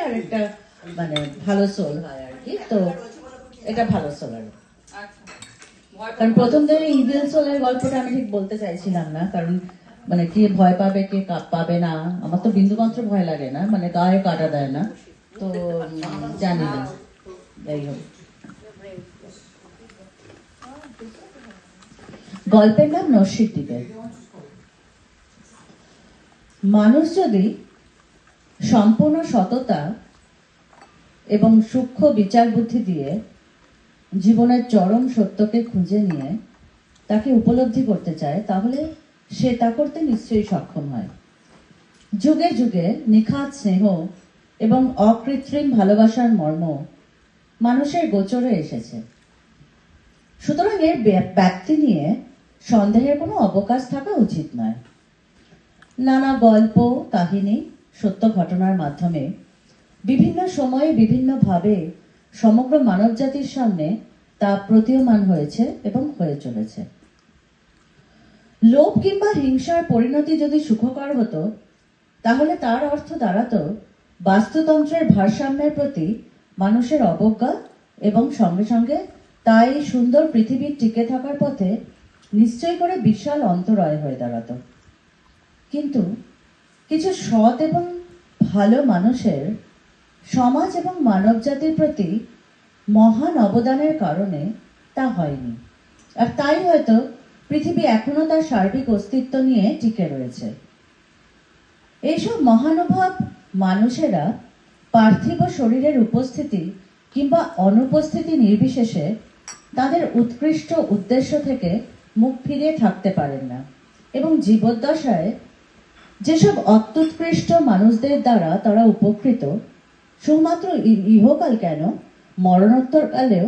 আর একটা মানে ভালো সোল হয় আর কি। তো এটা ভালো সোল আর কারণ প্রথম দিনে ইভিল সোলের গল্পটা আমি ঠিক বলতে চাইছিলাম না, কারণ মানে কে ভয় পাবে কে পাবে না, আমার তো বিন্দুমাত্র ভয় লাগে না, মানে গায়ে কাটা দেয় না, তো জানি না। যাই হোক, গল্পের নাম নস্যির দ্বীপে। মানুষ যদি সম্পূর্ণ সততা এবং সূক্ষ্ম বিচার বুদ্ধি দিয়ে জীবনের চরম সত্যকে খুঁজে নিয়ে তাকে উপলব্ধি করতে চায়, তাহলে সে তা করতে নিশ্চয়ই সক্ষম হয়। যুগে যুগে নিখাত স্নেহ এবং অকৃত্রিম ভালোবাসার মর্ম মানুষের গোচরে এসেছে। সুতরাং এর ব্যক্তি নিয়ে সন্দেহের কোনো অবকাশ থাকা উচিত নয়। নানা গল্প কাহিনী সত্য ঘটনার মাধ্যমে বিভিন্ন সময়ে বিভিন্নভাবে সমগ্র মানব জাতির সামনে তা প্রতীয়মান হয়েছে এবং হয়ে চলেছে। লোভ কিংবা হিংসার পরিণতি যদি সুখকর হতো, তাহলে তার অর্থ দাঁড়াতো বাস্তুতন্ত্রের ভারসাম্যের প্রতি মানুষের অবজ্ঞা, এবং সঙ্গে সঙ্গে তাই সুন্দর পৃথিবীর টিকে থাকার পথে নিশ্চয় করে বিশাল অন্তরায় হয়ে দাঁড়াতো। কিন্তু কিছু সৎ এবং ভালো মানুষের সমাজ এবং মানব জাতির প্রতি মহান অবদানের কারণে তা হয়নি, আর তাই হয়তো পৃথিবী এখনো তার সার্বিক অস্তিত্ব নিয়ে টিকে রয়েছে। এইসব মহানুভব মানুষেরা পার্থিব শরীরের উপস্থিতি কিংবা অনুপস্থিতি নির্বিশেষে তাদের উৎকৃষ্ট উদ্দেশ্য থেকে মুখ ফিরিয়ে থাকতে পারেন না, এবং জীবদ্দশায় যেসব অত্যুৎকৃষ্ট মানুষদের দ্বারা তারা উপকৃত, শুধুমাত্র ইহকাল কেন মরণোত্তর কালেও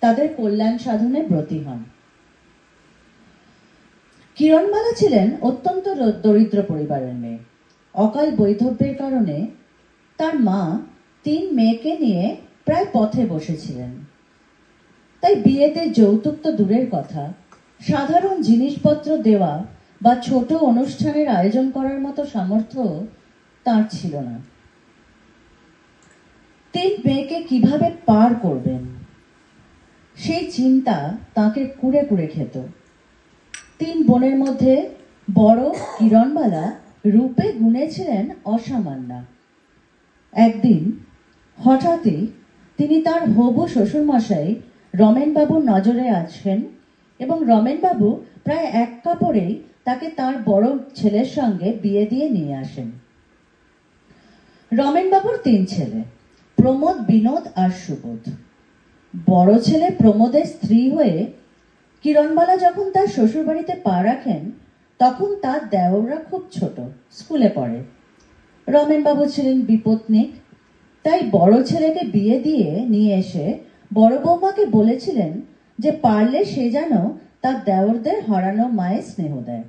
তাদের কল্যাণ সাধনে ব্রতী হন। কিরণমালা ছিলেন অত্যন্ত দরিদ্র পরিবারের মেয়ে। অকাল বৈধব্যের কারণে তার মা 3 মেয়েকে নিয়ে প্রায় পথে বসেছিলেন। তাই বিয়েতে যৌতুক তো দূরের কথা, সাধারণ জিনিসপত্র দেওয়া বা ছোট অনুষ্ঠানের আয়োজন করার মতো সামর্থ্য তার ছিল না। 3 মেয়েকে কিভাবে পার করবেন সেই চিন্তা তাকে কুড়ে কুড়ে খেত। 3 বোনের মধ্যে বড় কিরণবালা রূপে গুণে ছিলেন অসামান্যা। একদিন হঠাৎই তিনি তার হবু শ্বশুরমশাই রমেনবাবুর নজরে আসেন, এবং রমেনবাবু প্রায় এক কাপড়েই তাকে তার বড় ছেলের সঙ্গে বিয়ে দিয়ে নিয়ে আসেন। রমেনবাবুর 3 ছেলে, প্রমোদ, বিনোদ আর সুবোধ। বড় ছেলে প্রমোদের স্ত্রী হয়ে কিরণবালা যখন তার শ্বশুর বাড়িতে পা রাখেন, তখন তার দেওররা খুব ছোট, স্কুলে পড়ে। রমেনবাবু ছিলেন বিপত্নিক, তাই বড় ছেলেকে বিয়ে দিয়ে নিয়ে এসে বড় বৌমাকে বলেছিলেন যে পারলে সে যেন তার দেওরদের হারানো মায়ের স্নেহ দেয়।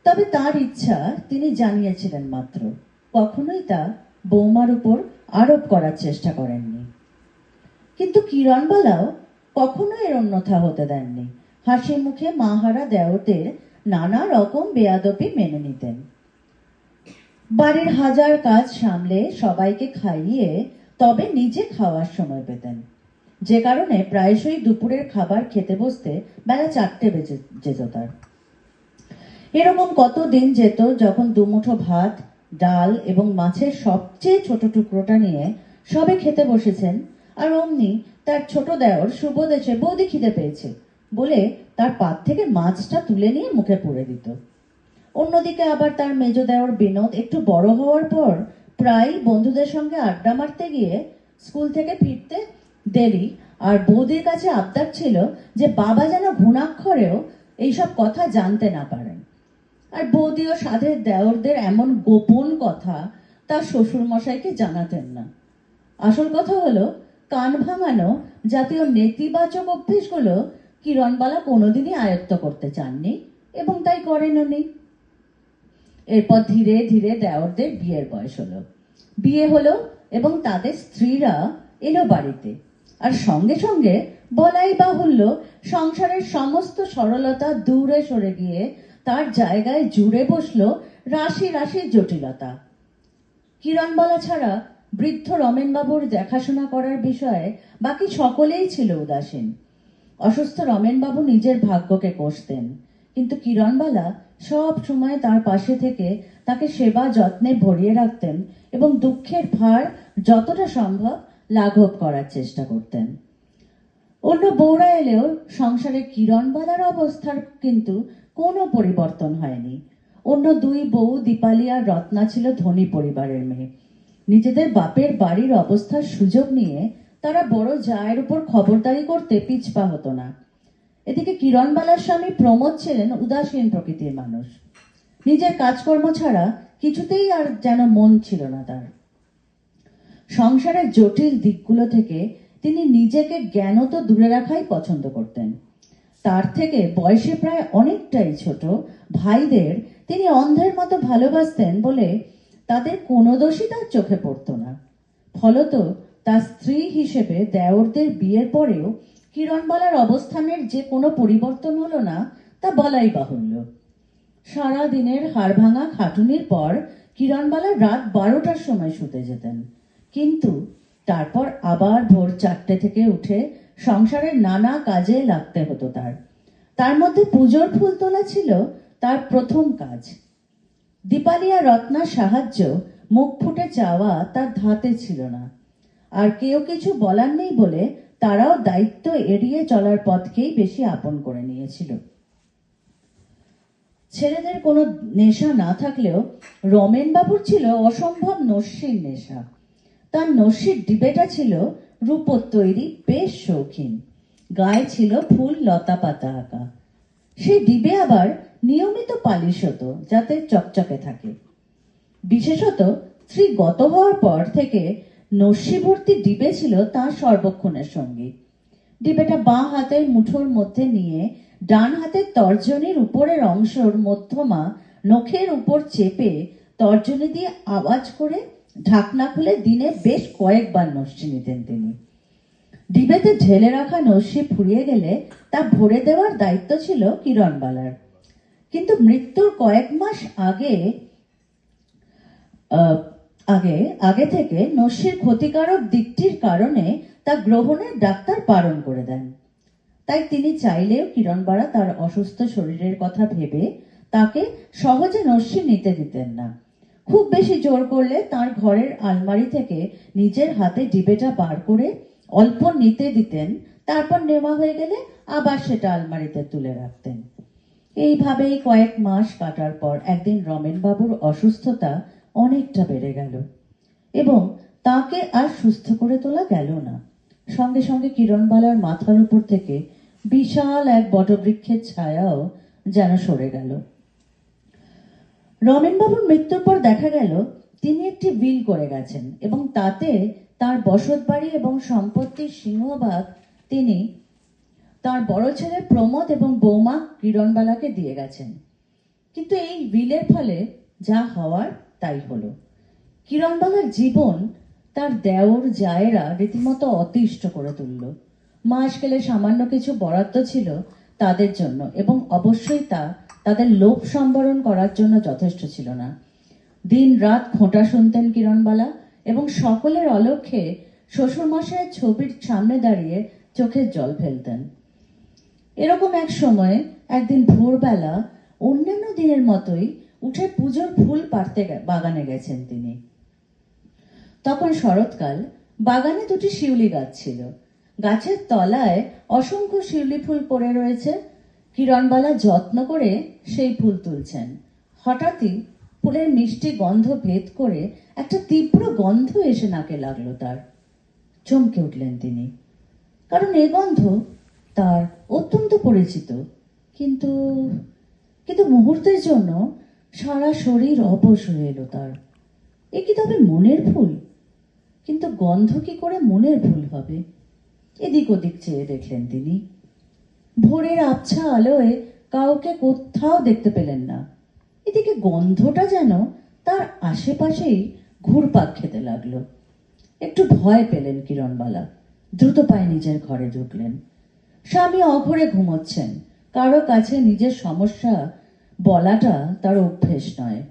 তবে তার ইচ্ছা তিনি জানিয়েছিলেন মাত্র, কখনোই তা বৌমার উপর আরোপ করার চেষ্টা করেননি। কিন্তু কিরণবালাও কখনো এর অন্যথা হতে দেননি। হাসি মুখে মাহারা দেওরদের নানা রকম বেয়াদবি মেনে নিতেন। বাড়ির হাজার কাজ সামলে সবাইকে খাইয়ে তবে নিজে খাওয়ার সময় পেতেন, যে কারণে প্রায়শই দুপুরের খাবার খেতে বসতে বেলা 4টে বেজে যেত তার। এরকম কত দিন যেত যখন দুমুঠো ভাত, ডাল এবং মাছের সবচেয়ে ছোট টুকরোটা নিয়ে সবে খেতে বসেছেন, আর অমনি তার ছোট দেওর সুবোধ এসে বৌদি খিদে পেয়েছে বলে তার পাত থেকে মাছটা তুলে নিয়ে মুখে পুরে দিত। অন্যদিকে আবার তার মেজ দেওর বিনোদ একটু বড় হওয়ার পর প্রায় বন্ধুদের সঙ্গে আড্ডা মারতে গিয়ে স্কুল থেকে ফিরতে দেরি, আর বৌদির কাছে আবদার ছিল যে বাবা যেন ঘুণাক্ষরেও এইসব কথা জানতে না পারেন। আর বৌদিও সাধের দেওরদের এমন গোপন কথা তার শ্বশুর মশাইকে জানাতেন না। আসল কথা হলো, কান ভাঙানো জাতীয় নেতিবাচক অভ্যেসগুলো কিরণবালা কোনোদিনই আয়ত্ত করতে চাননি, এবং তাই করেননি। এরপর ধীরে ধীরে দেওরদের বিয়ের বয়স হলো, বিয়ে হলো এবং তাদের স্ত্রীরা এলো বাড়িতে, আর সঙ্গে সঙ্গে বলাই বাহুল্য সংসারের সমস্ত সরলতা দূরে সরে গিয়ে তার জায়গায় জুড়ে বসলো রাশি রাশি জটিলতা। কিরণবালা ছাড়া বৃদ্ধ রমেনবাবুর দেখাশোনা করার বিষয়ে বাকি সকলেই ছিল উদাসীন। অসুস্থ রমেনবাবু নিজের ভাগ্যকে কষতেন, কিন্তু কিরণবালা সব সময় তার পাশে থেকে তাকে সেবা যত্নে ভরিয়ে রাখতেন এবং দুঃখের ভার যতটা সম্ভব লাঘব করার চেষ্টা করতেন। অন্য বউরা এলেও সংসারে কিরণবালার অবস্থার কিন্তু কোনো পরিবর্তন হয়নি। অন্য দুই বউ দীপালি আর রত্না ছিল ধনী পরিবারের মেয়ে। নিজেদের বাপের বাড়ির অবস্থার সুযোগ নিয়ে তারা বড় জায়ের উপর খবরদারি করতে পিছপা হতো না। এদিকে কিরণবালার স্বামী প্রমোদ ছিলেন উদাসীন প্রকৃতির মানুষ। নিজের কাজকর্ম ছাড়া কিছুতেই আর যেন মন ছিল না তার। সংসারের জটিল দিকগুলো থেকে তিনি নিজেকে জ্ঞানত দূরে রাখাই পছন্দ করতেন। তার থেকে বয়সে প্রায় অনেকটাই ছোট ভাইদের তিনি অন্ধের মতো ভালোবাসতেন বলে তাদের কোনো দোষই তার চোখে পড়তো না। ফলত তার স্ত্রী হিসেবে দেওরদের বিয়ের পরেও কিরণবালার অবস্থানের যে কোনো পরিবর্তন হলো না তা বলাই বাহুল্য। সারা দিনের হাড়ভাঙা খাটুনির পর কিরণবালা রাত 12টার সময় শুতে যেতেন, কিন্তু তারপর আবার ভোর 4টে থেকে উঠে সংসারের নানা কাজে লাগতে হতো তার মধ্যে পুজোর ফুল তোলা ছিল তার প্রথম কাজ। দীপালি আর রত্নার সাহায্য মুখ ফুটে চাওয়া তার ধাতে ছিল না, আর কেউ কিছু বলার নেই বলে তারাও দায়িত্ব এড়িয়ে চলার পথকেই বেশি আপন করে নিয়েছিল। ছেলেদের কোনো নেশা না থাকলেও রমেনবাবুর ছিল অসম্ভব নস্যির নেশা। তার নস্যির ডিবেটা ছিল রূপোর তৈরি, বেশ শৌখিন। গায়ে ছিল ফুল লতা পাতা আঁকা। সেই ডিবে আবার নিয়মিত পালিশ হতো যাতে চকচকে থাকে। বিশেষত স্ত্রী গত হওয়ার পর থেকে নস্যি ভর্তি ডিবে ছিল তার সর্বক্ষণের সঙ্গী। ডিবেটা বাঁ হাতের মুঠোর মধ্যে নিয়ে ডান হাতের তর্জনীর উপরের অংশের মধ্যমা নখের উপর চেপে তর্জনী দিয়ে আওয়াজ করে ঢাকনা খুলে দিনে বেশ কয়েকবার নস্যি নিতেন তিনি। ডিবেতে ঢেলে রাখা নস্যি ফুরিয়ে গেলে তা ভরে দেওয়ার দায়িত্ব ছিল কিরণবালার। কিন্তু মৃত্যুর কয়েক মাস আগে থেকে নস্যির ক্ষতিকারক দিকটির কারণে তা গ্রহণের ডাক্তার বারণ করে দেন। তাই তিনি চাইলেও কিরণবালা তার অসুস্থ শরীরের কথা ভেবে তাকে সহজে নস্যি নিতে দিতেন না। খুব বেশি জোর করলে তার ঘরের আলমারি থেকে নিজের হাতে ডিবেটা বার করে অল্প নিতে দিতেন, তারপর নেওয়া হয়ে গেলে আবার সেটা আলমারিতে তুলে রাখতেন। এইভাবেই কয়েক মাস কাটার পর একদিন রমেনবাবুর অসুস্থতা অনেকটা বেড়ে গেল এবং তাকে আর সুস্থ করে তোলা গেল না। সঙ্গে সঙ্গে কিরণবালার মাথার উপর থেকে বিশাল এক বটবৃক্ষের ছায়াও যেন সরে গেল। রমেনবাবুর মৃত্যুর পর দেখা গেল তিনি একটি উইল করে গেছেন এবং তাতে তার বসত বাড়ি এবং সম্পত্তির সিংহভাগ তিনি তার বড় ছেলে প্রমোদ এবং বৌমা কিরণবালাকে দিয়ে গেছেন। কিন্তু এই উইলের ফলে যা হওয়ার তাই হলো। কিরণবালার জীবন তার দেওর জায়েরা রীতিমতো অতিষ্ঠ করে তুলল। মাস গেলে সামান্য কিছু বরাদ্দ ছিল তাদের জন্য এবং অবশ্যই তা তাদের লোভ সম্বরণ করার জন্য যথেষ্ট ছিল না। দিন রাত খোঁটা শুনতেন কিরণবালা এবং সকলের অলক্ষ্যে শ্বশুরমশাইয়ের ছবির সামনে দাঁড়িয়ে চোখের জল ফেলতেন। এরকম এক সময় একদিন ভোরবেলা অন্যান্য দিনের মতোই উঠে পুজোর ফুল পাড়তে বাগানে গেছেন তিনি। তখন শরৎকাল। বাগানে দুটি শিউলি গাছ ছিল। গাছের তলায় অসংখ্য শিউলি ফুল পড়ে রয়েছে। কিরণবালা যত্ন করে সেই ফুল তুলছেন। হঠাৎই ফুলের মিষ্টি গন্ধ ভেদ করে একটা তীব্র গন্ধ এসে নাকে লাগলো তার। চমকে উঠলেন তিনি, কারণ এ গন্ধ তার অত্যন্ত পরিচিত। কিন্তু কিন্তু মুহূর্তের জন্য সারা শরীর অবশ হয়ে এলো তার। এ কি তবে মনের ভুল? কিন্তু গন্ধ কি করে মনের ভুল হবে? এদিক ওদিক চেয়ে দেখলেন তিনি। ভোরের আবছা আলোয় কাউকে কোথাও দেখতে পেলেন না। এদিকে গন্ধটা যেন তার আশেপাশেই ঘুরপাক খেতে লাগলো। একটু ভয় পেলেন কিরণবালা। দ্রুত পায়ে নিজের ঘরে ঢুকলেন। স্বামী অঘরে ঘুমোচ্ছেন। কারো কাছে নিজের সমস্যা বলাটা তার অভ্যেস নয়,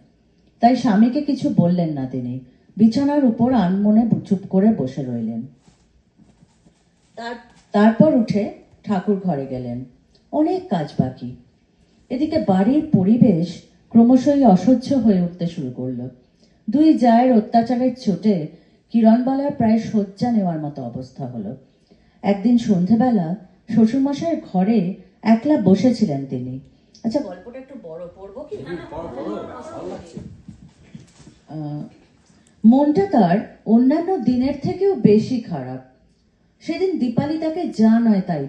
তাই স্বামীকে কিছু বললেন না তিনি। বিছানার উপর আনমনে চুপ করে বসে রইলেন। তারপর উঠে ঠাকুর ঘরে গেলেন। অনেক কাজ বাকি। এদিকে বাড়ির পরিবেশ ক্রমশই অসহ্য হয়ে উঠতে শুরু করলো। দুই জায়ের অত্যাচারের চোটে কিরণবালার প্রায় শয্যা নেওয়ার মতো অবস্থা হলো। একদিন সন্ধেবেলা শ্বশুরমশাইয়ের ঘরে একলা বসেছিলেন তিনি। আচ্ছা, গল্পটা একটু বড় পড়বো কি? মনটা তার অন্যান্য দিনের থেকেও বেশি খারাপ। সেদিন দীপালি তাকে যা নয় তাই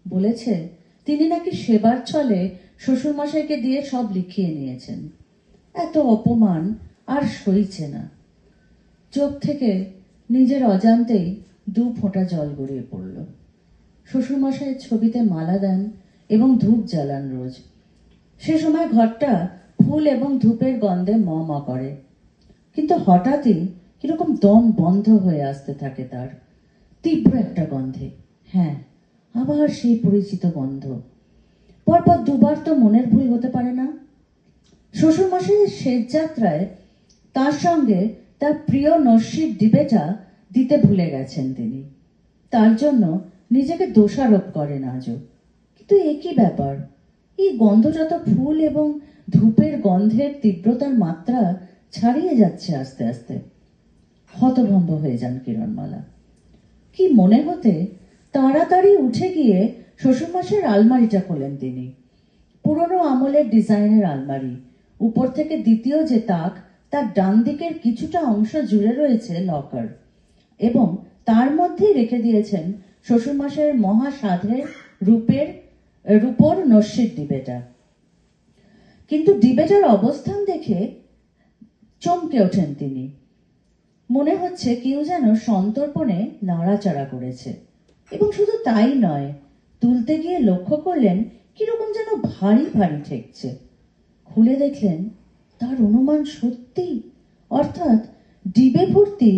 বলেছে তিনি নাকি সেবার ছলে শ্বশুরমশাইকে দিয়ে সব লিখিয়ে নিয়েছেন। এত অপমান আর সইছে না। চোখ থেকে নিজের অজান্তেই 2 ফোঁটা জল গড়িয়ে পড়ল। শ্বশুরমশাইয়ের ছবিতে মালা দেন এবং ধূপ জ্বালান রোজ। সে সময় ঘরটা ফুল এবং ধূপের গন্ধে ম ম করে। কিন্তু হঠাৎই কিরকম দম বন্ধ হয়ে আসতে থাকে তার, তীব্র একটা গন্ধে। হ্যাঁ, আবার সেই পরিচিত গন্ধ। পরপর 2 বার তো মনের ভুল হতে পারে না। শ্বশুরমশাইয়ের শেষ যাত্রায় তার সঙ্গে তার প্রিয় নস্যির ডিবেটা দিতে ভুলে গেছেন তিনি। তার জন্য নিজেকে দোষারোপ করেন আজও। কিন্তু একই ব্যাপার, এই গন্ধটা তো ফুল এবং ধূপের গন্ধের তীব্রতার মাত্রা ছাড়িয়ে যাচ্ছে আস্তে আস্তে। হতভম্ব হয়ে যান কিরণমালা। কি মনে হতে তাড়াতাড়ি উঠে গিয়ে শ্বশুরমশাইয়ের আলমারিটা খোলেন তিনি। পুরনো আমলের ডিজাইনের আলমারি। উপর থেকে দ্বিতীয় যে তাক, তার ডান দিকের কিছুটা অংশ জুড়ে রয়েছে লকার, এবং তার মধ্যেই রেখে দিয়েছেন শ্বশুরমশাইয়ের মহা সাধের রূপোর নস্যির ডিবেটা। কিন্তু ডিবেটার অবস্থান দেখে চমকে ওঠেন তিনি। মনে হচ্ছে কেউ যেন সন্তর্পণে নাড়াচাড়া করেছে। এবং শুধু তাই নয়, তুলতে গিয়ে লক্ষ্য করলেন কিরকম যেন ভারী ভারী ঠেকছে। খুলে দেখলেন তার অনুমান সত্যি, অর্থাৎ ডিবে ভর্তি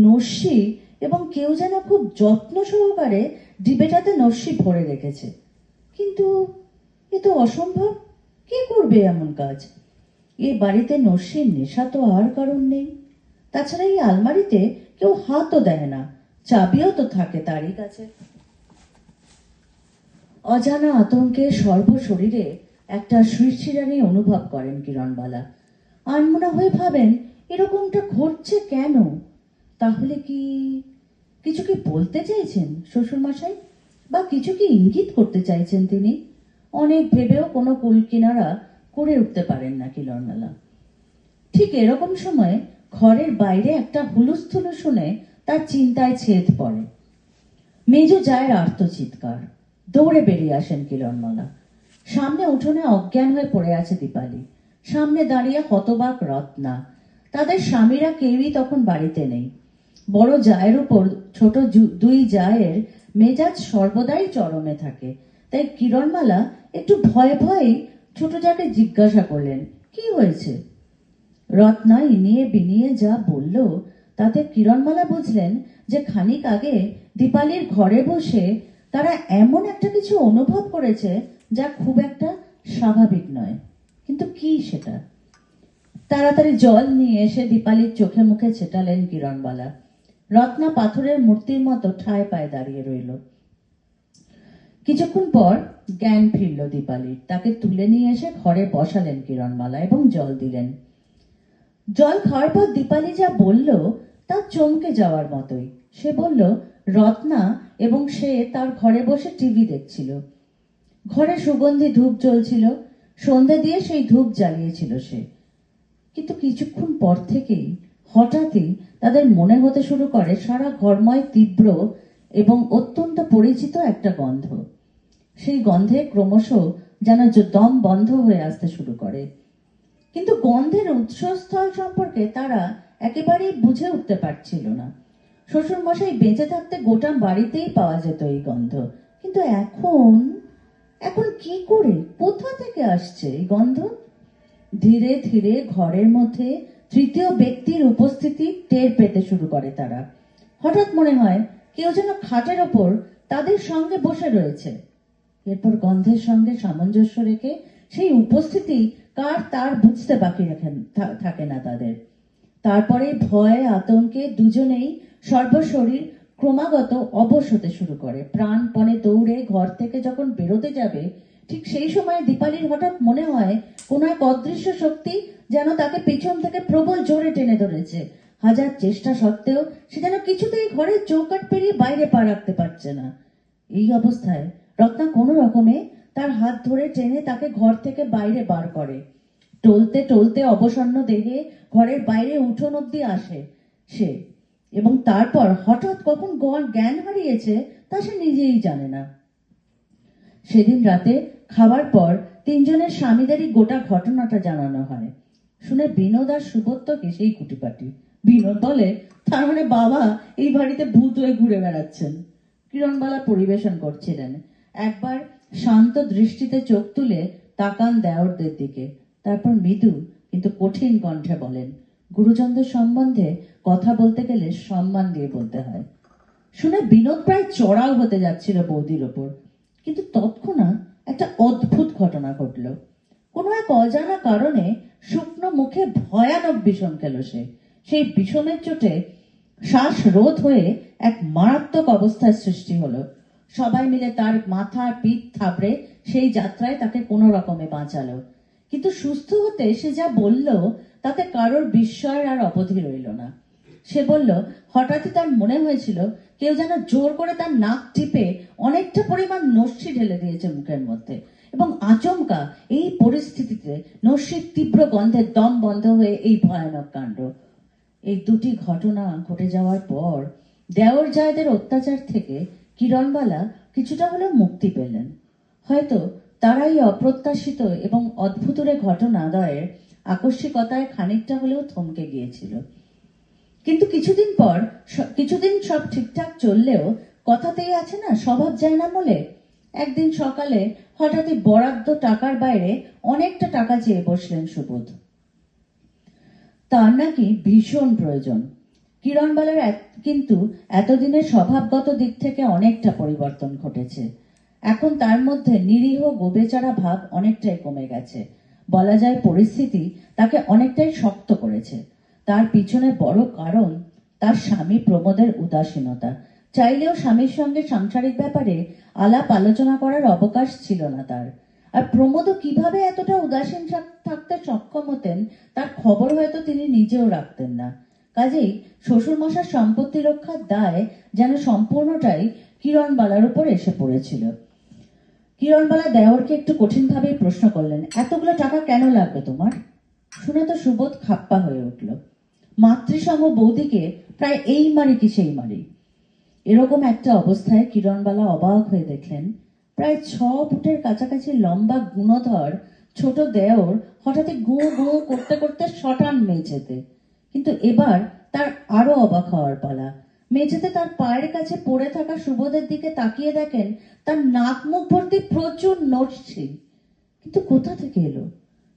নস্যি, এবং কেউ যেন খুব যত্ন সহকারে ডিবেটাতে নস্যি ভরে রেখেছে। কিন্তু এ তো অসম্ভব। কে করবে এমন কাজ? এ বাড়িতে নস্যির নেশা তো আর কারণ নেই। তাছাড়া এই আলমারিতে কেউ হাতও দেয় না, চাবিও তো থাকে তারই কাছে। অজানা আতঙ্কে সর্বশরীরে একটা শিরশিরানি অনুভব করেন কিরণবালা। আনমনা হয়ে ভাবেন, এরকমটা ঘটছে কেন? তাহলে কিছু কি বলতে চাইছেন শ্বশুরমশাই, বা কিছু কি ইঙ্গিত করতে চাইছেন তিনি? অনেক ভেবেও কোনো কুল কিনারা করে উঠতে পারেন না কিরণবালা। ঠিক এরকম সময় ঘরের বাইরে একটা হুলুস্থুলু শুনে তার চিন্তায় ছেদ পড়ে। মেজ জায়ের আর্তচিৎকার। দৌড়ে বেরিয়ে আসেন কিরণমালা। সামনে উঠোনে অজ্ঞান হয়ে পড়ে আছে দীপালি। সামনে দাঁড়িয়ে হতবাক রত্না। তাদের স্বামীরা কেউই তখন বাড়িতে নেই। বড় জায়ের উপর ছোট 2 জায়ের মেজাজ সর্বদাই চরমে থাকে। তাই কিরণমালা একটু ভয়ে ভয়ে ছোট জাকে জিজ্ঞাসা করলেন, কি হয়েছে? রত্না ইনিয়ে বিনিয়ে যা বলল তাতে কিরণমালা বুঝলেন যে খানিক আগে দীপালির ঘরে বসে তারা এমন একটা কিছু অনুভব করেছে যা খুব একটা স্বাভাবিক নয়। কিন্তু কি সেটা? তাড়াতাড়ি জল নিয়ে এসে দীপালির চোখে মুখে ছেটালেন কিরণবালা। রত্না পাথরের মূর্তির মতো ঠায় পায়ে দাঁড়িয়ে রইল। কিছুক্ষণ পর জ্ঞান ফিরল দীপালির। তাকে তুলে নিয়ে এসে ঘরে বসালেন কিরণমালা এবং জল দিলেন। জল খাওয়ার পর দীপালি যা বলল তা চমকে যাওয়ার মতোই। সে বলল রত্না এবং সে তার ঘরে বসে টিভি দেখছিল। ঘরে সুগন্ধি ধূপ জ্বলছিল। সন্ধে দিয়ে সেই ধূপ জ্বালিয়েছিল সে। কিন্তু কিছুক্ষণ পর থেকেই হঠাৎই তাদের মনে হতে শুরু করে সারা ঘরময় তীব্র এবং অত্যন্ত পরিচিত একটা গন্ধ। সেই গন্ধে ক্রমশ যেন দম বন্ধ হয়ে আসতে শুরু করে। কিন্তু গন্ধের উৎসস্থল সম্পর্কে তারা একেবারেই বুঝে উঠতে পারছিল না। শ্বশুরমশাই বেঁচে থাকতে গোটা বাড়িতেই পাওয়া যেত এই গন্ধ। কিন্তু এখন কি করে, কোথা থেকে আসছে এই গন্ধ? ধীরে ধীরে ঘরের মধ্যে তৃতীয় ব্যক্তির উপস্থিতি টের পেতে শুরু করে তারা। হঠাৎ মনে হয় কেউ যেন খাটের ওপর তাদের সঙ্গে বসে রয়েছে। এরপর গন্ধের সঙ্গে সামঞ্জস্য রেখে সেই উপস্থিতি কার তার বুঝতে বাকি থাকে না তাদের। তারপরে ভয়ে আতঙ্কে দুজনেই সর্বশরীর ক্রমাগত অবশ হতে শুরু করে। প্রাণপণে দৌড়ে ঘর থেকে যখন বেরোতে যাবে, ঠিক সেই সময় দীপালির হঠাৎ মনে হয় কোন এক অদৃশ্য শক্তি যেন তাকে পিছন থেকে প্রবল জোরে টেনে ধরেছে। হাজার চেষ্টা সত্ত্বেও সে যেন কিছুতেই ঘরের চৌকাঠ পেরিয়ে বাইরে পা রাখতে পারছে না। এই অবস্থায় রত্না কোনো রকমে তার হাত ধরে টেনে তাকে ঘর থেকে বাইরে বার করে। টলতে টলতে অবসন্ন দেহে ঘরের বাইরে উঠোন অব্দি আসে সে, এবং তারপর হঠাৎ কখন জ্ঞান হারিয়েছে তা সে নিজেই জানে না। সেদিন রাতে খাওয়ার পর তিনজনের স্বামীদেরই গোটা ঘটনাটা জানানো হয়। শুনে বিনোদ আর সুবোধ তো হেসেই কুটিপাটি। বিনোদ বলে, তার মানে বাবা এই বাড়িতে ভূত হয়ে ঘুরে বেড়াচ্ছেন। কিরণবালা পরিবেশন করছিলেন। একবার শান্ত দৃষ্টিতে চোখ তুলে তাকান দেওরদের দিকে, তারপর মৃদু কিন্তু কঠিন কণ্ঠে বলেন, গুরুজনদের সম্বন্ধে কথা বলতে গেলে সম্মান দিয়ে বলতে হয়। শুনে বিনোদ প্রায় চড়াও হতে যাচ্ছিল বৌদির ওপর, কিন্তু তৎক্ষণাৎ একটা অদ্ভুত ঘটনা ঘটল। কোনো এক অজানা কারণে শুকনো মুখে ভয়ানক বিষম খেল সে। সেই বিষমের চোটে শ্বাস রোধ হয়ে এক মারাত্মক অবস্থার সৃষ্টি হলো। সবাই মিলে তার মাথা পিঠ থাবড়ে সেই যাত্রায় তাকে কোনো রকমে বাঁচালো। কিন্তু সুস্থ হতে সে যা বলল তাতে কারোর বিস্ময়ের আর অবধি রইল না। সে বলল, হঠাৎই তার মনে হয়েছিল কেউ যেন জোর করে তার নাক টিপে অনেকটা পরিমাণ নস্যি ঢেলে দিয়েছে মুখের মধ্যে, এবং আচমকা এই পরিস্থিতিতে নস্যির তীব্র গন্ধে দম বন্ধ হয়ে এই ভয়ানক কাণ্ড। এই দুটি ঘটনা ঘটে যাওয়ার পর দেওর জায়দের অত্যাচার থেকে কিরণবালা কিছুটা হলেও মুক্তি পেলেন। হয়তো তারাই অপ্রত্যাশিত এবং অদ্ভুতুরে ঘটনাদয়ের আকস্মিকতায় খানিকটা হলেও থমকে গিয়েছিল। কিন্তু কিছুদিন সব ঠিকঠাক চললেও কথাতেই আছে না, স্বভাব যায় না বলে। একদিন সকালে হঠাৎই বরাদ্দ টাকার বাইরে অনেকটা টাকা চেয়ে বসলেন সুবোধ। তার নাকি ভীষণ প্রয়োজন। কিরণবালার কিন্তু এতদিনের স্বভাবগত দিক থেকে অনেকটা পরিবর্তন ঘটেছে। এখন তার মধ্যে নিরীহ গোবেচারা ভাব অনেকটাই কমে গেছে। বলা যায় পরিস্থিতি তাকে অনেকটাই শক্ত করেছে। তার পিছনে বড় কারণ তার স্বামী প্রমোদের উদাসীনতা। চাইলেও স্বামীর সঙ্গে সাংসারিক ব্যাপারে আলাপ আলোচনা করার অবকাশ ছিল না তার। আর প্রমোদও কিভাবে এতটা উদাসীন থাকতে সক্ষম হতেন তার খবর হয়তো তিনি নিজেও রাখতেন না। কাজেই শ্বশুরমশার সম্পত্তি রক্ষার দায় যেন সম্পূর্ণটাই কিরণবালার উপর এসে পড়েছিল। কিরণবালা দেওরকে একটু কঠিনভাবে প্রশ্ন করলেন, এতগুলো টাকা কেন লাগবে তোমার? শুনে তো সুবোধ খাপ্পা হয়ে উঠল। মাতৃসম বৌদিকে প্রায় এই মারি কি সেই মারি। এরকম একটা অবস্থায় কিরণবালা অবাক হয়ে দেখলেন, প্রায় 6 ফুটের কাছাকাছি লম্বা গুণধর ছোট দেওর হঠাৎই গু গু করতে করতে শটান মেঝেতে। কিন্তু এবার তার আরো অবাক হওয়ার পালা। মেঝেতে তার পায়ের কাছে পড়ে থাকা সুবোধের দিকে তাকিয়ে দেখেন তার নাক মুখ ভর্তি প্রচুর নস্যি। কিন্তু কোথা থেকে এলো?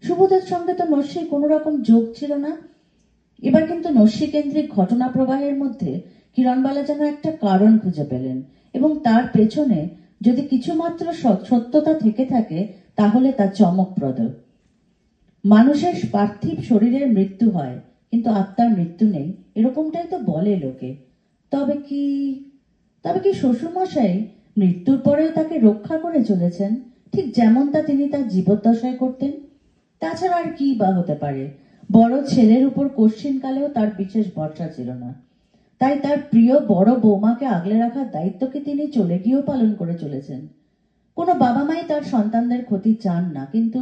সুবোধের সঙ্গে তো নস্যির কোনো রকম যোগ ছিল না। এবার কিন্তু নস্যি কেন্দ্রিক ঘটনা প্রবাহের মধ্যে কিরণবালা যেন একটা কারণ খুঁজে পেলেন, এবং তার পেছনে যদি কিছুমাত্র সত্যতা থেকে থাকে তাহলে তা চমকপ্রদ। মানুষের পার্থিব শরীরের মৃত্যু হয়, কিন্তু আত্মার মৃত্যু নেই, এরকমটাই তো বলে লোকে। তবে কি শ্বশুরমশাই মৃত্যুর পরেও তাকে রক্ষা করে চলেছেন, ঠিক যেমনটা তিনি তার জীবদ্দশায় করতেন? তাছাড়া আর কি বা হতে পারে? বড় ছেলের উপর কশ্চিনকালেও তার বিশেষ ভরসা ছিল না। তাই তার প্রিয় বড় বৌমাকে আগলে রাখার দায়িত্বকে তিনি চলে গিয়েও পালন করে চলেছেন। কোনো বাবা মাই তার সন্তানদের ক্ষতি চান না, কিন্তু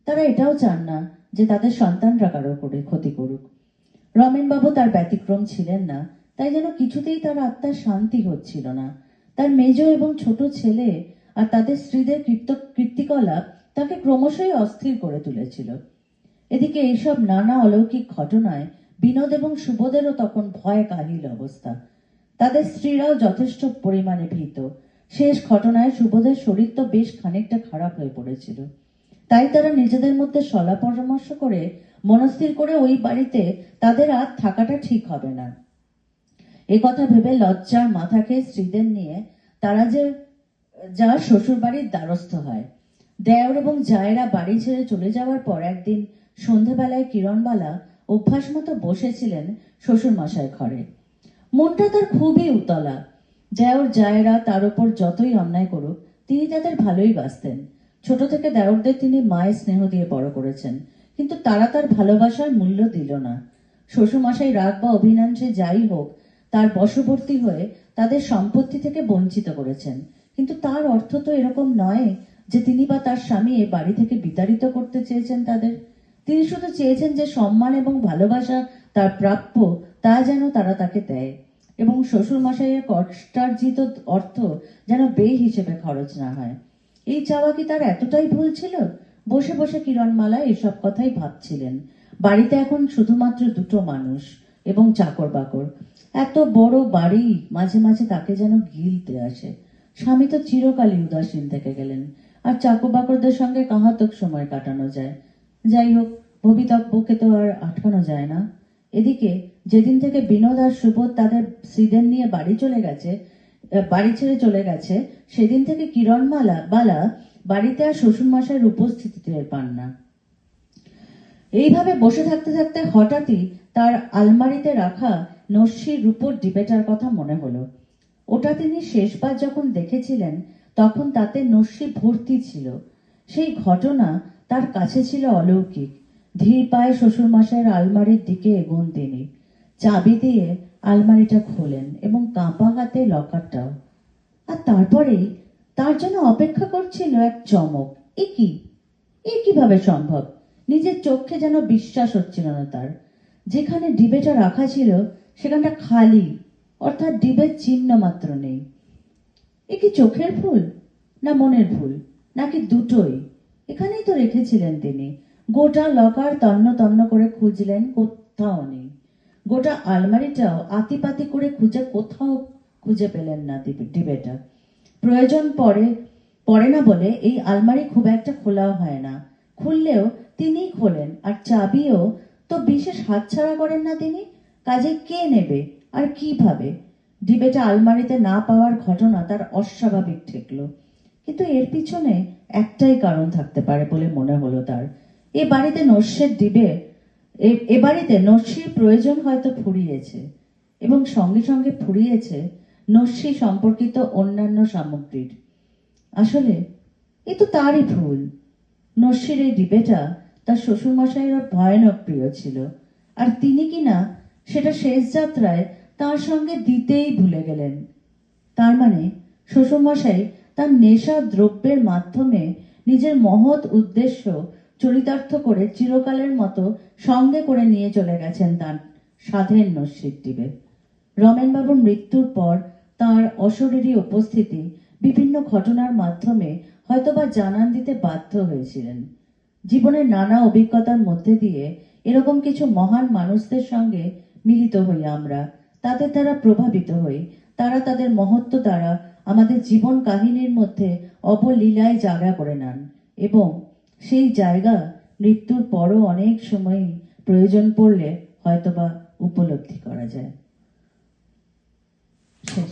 তারা এটাও চান না যে তাদের সন্তানরা কারো করে ক্ষতি করুক। রমেনবাবু তার ব্যতিক্রম ছিলেন না, তাই যেন কিছুতেই তার আত্মার শান্তি হচ্ছিল না। তার মেজ এবং ছোট ছেলে আর তাদের স্ত্রীদের কীর্তিকলাপ তাকে ক্রমশই অস্থির করে তুলেছিল। এদিকে এইসব নানা অলৌকিক ঘটনায় বিনোদ এবং সুবোধেরও তখন ভয় কাহিল অবস্থা। তাদের স্ত্রীরাও যথেষ্ট পরিমাণে ভীত। শেষ ঘটনায় সুবোধের শরীর তো বেশ খানিকটা খারাপ হয়ে পড়েছিল। তাই তারা নিজেদের মধ্যে সলা পরামর্শ করে মনস্থির করে ওই বাড়িতে তাদের আর থাকাটা ঠিক হবে না। এ কথা ভেবে লজ্জার মাথা খেয়ে স্ত্রীদের নিয়ে তারা যা শ্বশুর বাড়ির দ্বারস্থ হয়। দেওর এবং জায়েরা বাড়ি ছেড়ে চলে যাওয়ার পর একদিন সন্ধ্যাবেলায় কিরণবালা অভ্যাস মতো বসেছিলেন শ্বশুরমশাই ঘরে। মনটা তার খুবই উতলা। দেওর জায়েরা তার ওপর যতই অন্যায় করুক, তিনি তাদের ভালোই বাসতেন। ছোট থেকে দেওরদের তিনি মায়ের স্নেহ দিয়ে বড় করেছেন, কিন্তু তারা তার ভালোবাসার মূল্য দিল না। শ্বশুরমশাই রাগ বা অভিমান সে যাই হোক, তার বশবর্তী হয়ে তাদের সম্পত্তি থেকে বঞ্চিত করেছেন। কিন্তু তার অর্থ তো এরকম নয় যে তিনি বা তার স্বামী এ বাড়ি থেকে বিতাড়িত করতে চেয়েছেন তাদের। তিনি শুধু চেয়েছেন যে সম্মান এবং ভালোবাসা তার প্রাপ্য, তা যেন তারা তাকে দেয়, এবং শ্বশুরমশাইয়ের কষ্টার্জিত অর্থ যেন বে হিসেবে খরচ না হয়। এই চাওয়া কি তার এতটাই ভুল ছিল? বসে বসে কিরণমালা এসব কথাই ভাবছিলেন। বাড়িতে এখন শুধুমাত্র দুটো মানুষ এবং চাকর বাকর। এত বড় বাড়ি মাঝে মাঝে তাকে যেন গিলতে আসে। স্বামী তো চিরকালই উদাসীন থেকে গেলেন, আর চাকর বাকরদের সঙ্গে কাহাতক সময় কাটানো যায়। যাই হোক, ভবিতব্যকে তো আর আটকানো যায় না। এদিকে যেদিন থেকে বিনোদ আর সুবোধ তাদের শ্রীদের নিয়ে বাড়ি ছেড়ে চলে গেছে, সেদিন থেকে বালা বাড়িতে আর শ্বশুরমশাইয়ের উপস্থিতি টের পান না। এইভাবে বসে থাকতে থাকতে হঠাৎই তার আলমারিতে রাখা নস্যির রূপোর ডিবেটার কথা মনে হলো। ওটা তিনি শেষবার যখন দেখেছিলেন তখন তাতে নস্যি ভর্তি ছিল। সেই ঘটনা তার কাছে ছিল অলৌকিক। ধীর পায়ে শ্বশুরমশাইয়ের আলমারির দিকে এগোন তিনি। চাবি দিয়ে আলমারিটা খোলেন এবং কাঁপা হাতে লকারটাও। আর তারপরেই তার জন্য অপেক্ষা করছিল এক চমক। এ কিভাবে সম্ভব? নিজের চোখে যেন বিশ্বাস হচ্ছিল না তার। যেখানে ডিবেটা রাখা ছিল সেখানটা খালি, অর্থাৎ ডিবের চিহ্ন মাত্র নেই। এ কি চোখের ভুল, না মনের ভুল, নাকি দুটোই? এখানেই তো রেখেছিলেন তিনি। গোটা লকার তন্ন তন্ন করে খুঁজলেন, কোথাও নেই। গোটা আলমারিটাও আতিপাতি করে কোথাও খুঁজে পেলেন না ডিবেটা। প্রয়োজন পড়ে না বলে এই আলমারি খুব একটা খোলাও হয় না। খুললেও তিনিই খোলেন, আর চাবিও তো বিশেষ হাতছাড়া করেন না তিনি। কাজে কে নেবে আর কিভাবে? ডিবেটা আলমারিতে না পাওয়ার ঘটনা তার অস্বাভাবিক ঠেকলো, কিন্তু এর পিছনে একটাই কারণ থাকতে পারে বলে মনে হলো তার। এ বাড়িতে নস্যির প্রয়োজন হয়তো ফুরিয়েছে, এবং সঙ্গে সঙ্গে ফুরিয়েছে নস্যি সম্পর্কিত অন্যান্য সামগ্রীর। আসলে এ তো তারই ভুল। নস্যির এই ডিবেটা তার শ্বশুরমশাইয়ের ভয়ানক প্রিয় ছিল, আর তিনি কিনা সেটা শেষ যাত্রায় তার সঙ্গে দিতেই ভুলে গেলেন। তার মানে শ্বশুরমশাই তার নেশা দ্রব্যের মাধ্যমে নিজের মহৎ উদ্দেশ্য চরিতার্থ করে চিরকালের মতো সঙ্গে করে নিয়ে চলে গেছেন তার সাধের নস্যির ডিবে। রমেনবাবুর মৃত্যুর পর তার অশরীরী উপস্থিতি বিভিন্ন ঘটনার মাধ্যমে হয়তোবা জানান দিতে বাধ্য হয়েছিলেন। জীবনের নানা অভিজ্ঞতার মধ্যে দিয়ে এরকম কিছু মহান মানুষদের সঙ্গে মিলিত হই আমরা, তাদের দ্বারা প্রভাবিত হই। তারা তাদের মহত্ব দ্বারা আমাদের জীবন কাহিনীর মধ্যে অবলীলায় জায়গা করে নেন, এবং সেই জায়গা মৃত্যুর পরও অনেক সময় প্রয়োজন পড়লে হয়তোবা উপলব্ধি করা যায়। শেষ।